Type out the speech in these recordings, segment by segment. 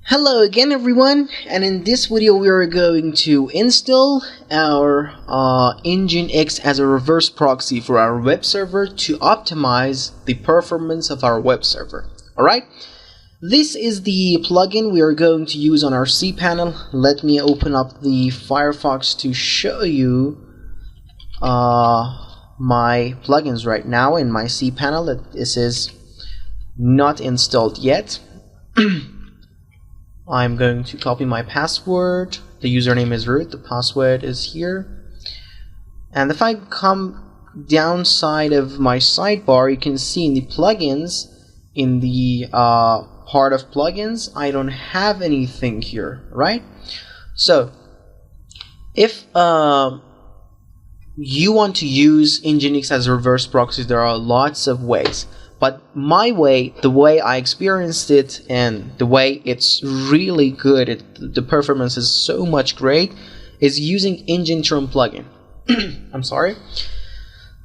Hello again everyone, and in this video we are going to install our Nginx as a reverse proxy for our web server to optimize the performance of our web server. Alright, this is the plugin we are going to use on our cPanel. Let me open up the Firefox to show you my plugins right now in my cPanel. That this is not installed yet. I'm going to copy my password. The username is root, the password is here. And if I come downside of my sidebar, you can see in the plugins, in the part of plugins, I don't have anything here, right? So if you want to use Nginx as a reverse proxy, there are lots of ways. But my way, the way I experienced it and the way it's really good, the performance is so much great, is using Nginx plugin. I'm sorry.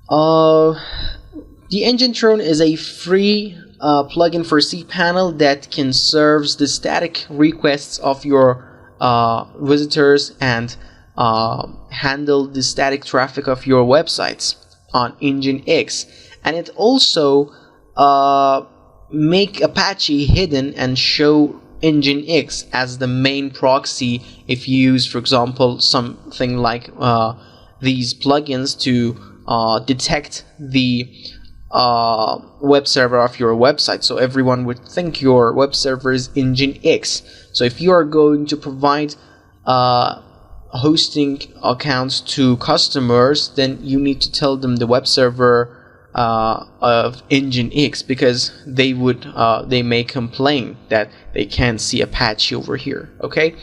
The Nginx is a free plugin for cPanel that can serve the static requests of your visitors and handle the static traffic of your websites on Nginx. And it also make Apache hidden and show Nginx as the main proxy if you use, for example, something like these plugins to detect the web server of your website. So everyone would think your web server is Nginx. So if you are going to provide hosting accounts to customers, then you need to tell them the web server of Nginx, because they may complain that they can't see Apache over here. Okay,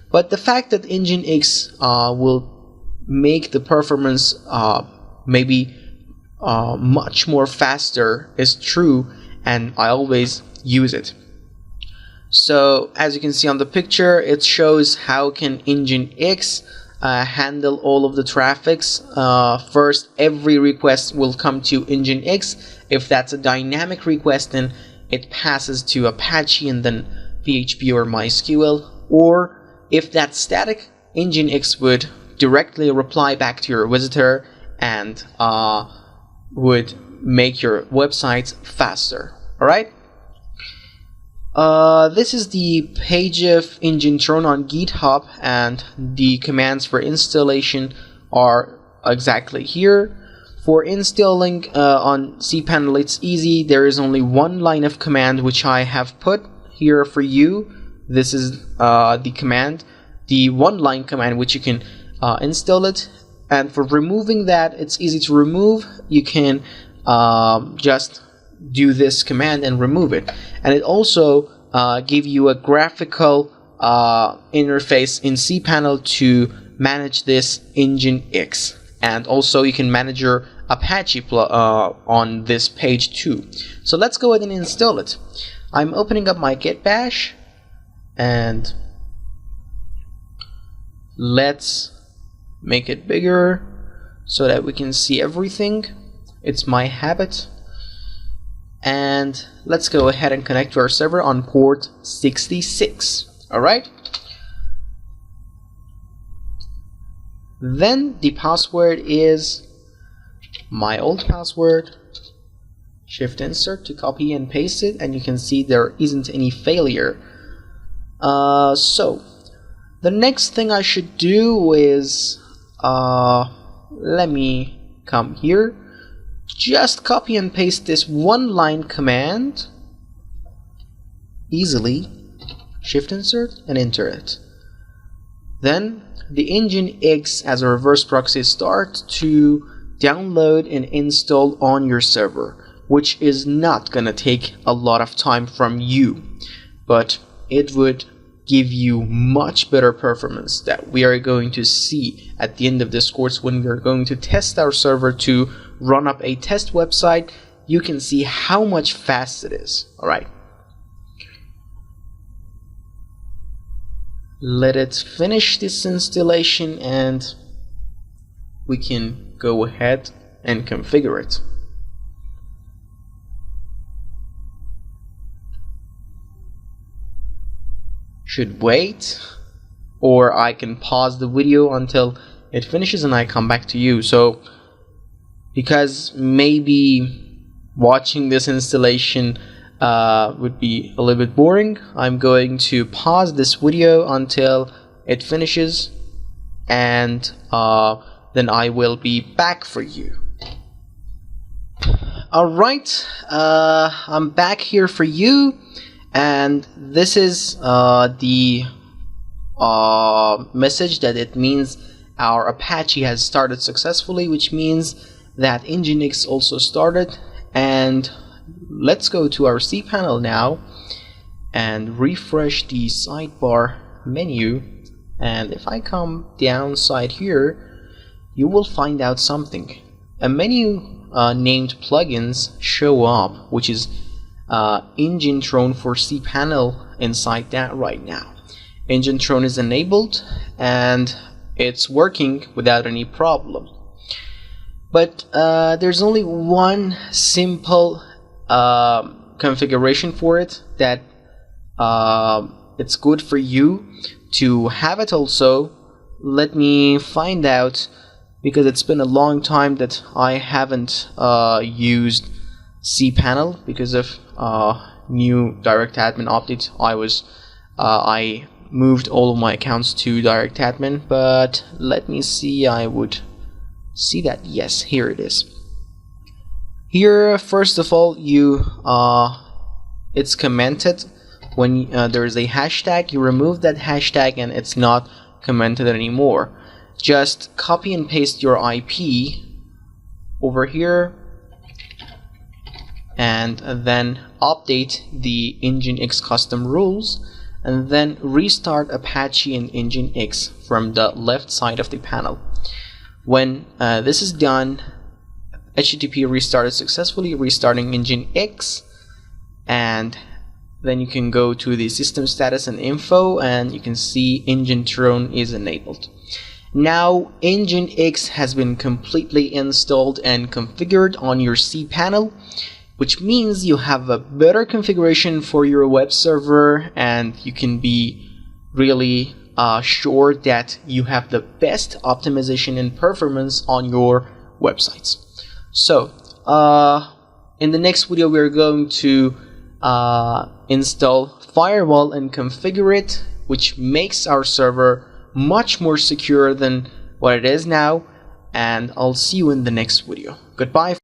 but the fact that Nginx will make the performance maybe much more faster is true, and I always use it. So as you can see on the picture, it shows how can Nginx handle all of the traffics. First, every request will come to Nginx. If that's a dynamic request, then it passes to Apache and then PHP or MySQL. Or if that's static, Nginx would directly reply back to your visitor and would make your website faster. Alright? This is the page of Nginx on GitHub, and the commands for installation are exactly here. For installing on cPanel, it's easy. There is only one line of command which I have put here for you. This is the command, the one-line command which you can install it. And for removing that, it's easy to remove. You can just do this command and remove it, and it also give you a graphical interface in cPanel to manage this Nginx, and also you can manage your Apache on this page too. So let's go ahead and install it. I'm opening up my git bash, and let's make it bigger so that we can see everything. It's my habit. And let's go ahead and connect to our server on port 66. Alright? Then the password is my old password. Shift insert to copy and paste it, and you can see there isn't any failure. So the next thing I should do is let me come here. Just copy and paste this one-line command easily, shift insert and enter it. Then the Nginx as a reverse proxy starts to download and install on your server, which is not gonna take a lot of time from you, but it would give you much better performance that we are going to see at the end of this course when we're going to test our server to run up a test website. You can see how much fast it is. Alright, let it finish this installation and we can go ahead and configure it. should wait, or I can pause the video until it finishes and I come back to you. So because maybe watching this installation would be a little bit boring, I'm going to pause this video until it finishes, and then I will be back for you. Alright, I'm back here for you, and this is the message that it means our Apache has started successfully, which means that Nginx also started. And let's go to our cPanel now and refresh the sidebar menu, and if I come downside here, you will find out something. A menu named plugins show up, which is Nginx for cPanel inside that right now. Nginx is enabled and it's working without any problem. But there's only one simple configuration for it that it's good for you to have it also. Let me find out, because it's been a long time that I haven't used cPanel because of new direct admin update. I moved all of my accounts to direct admin, but let me see. I would see that. Yes, here it is. Here, first of all, it's commented when there is a hashtag. You remove that hashtag and it's not commented anymore. Just copy and paste your IP over here and then update the Nginx custom rules, and then restart Apache and Nginx from the left side of the panel. When this is done, HTTP restarted successfully, restarting Nginx, and then you can go to the system status and info, and you can see Nginx is enabled. Now Nginx has been completely installed and configured on your cPanel, which means you have a better configuration for your web server, and you can be really sure that you have the best optimization and performance on your websites. So in the next video we're going to install firewall and configure it, which makes our server much more secure than what it is now, and I'll see you in the next video. Goodbye.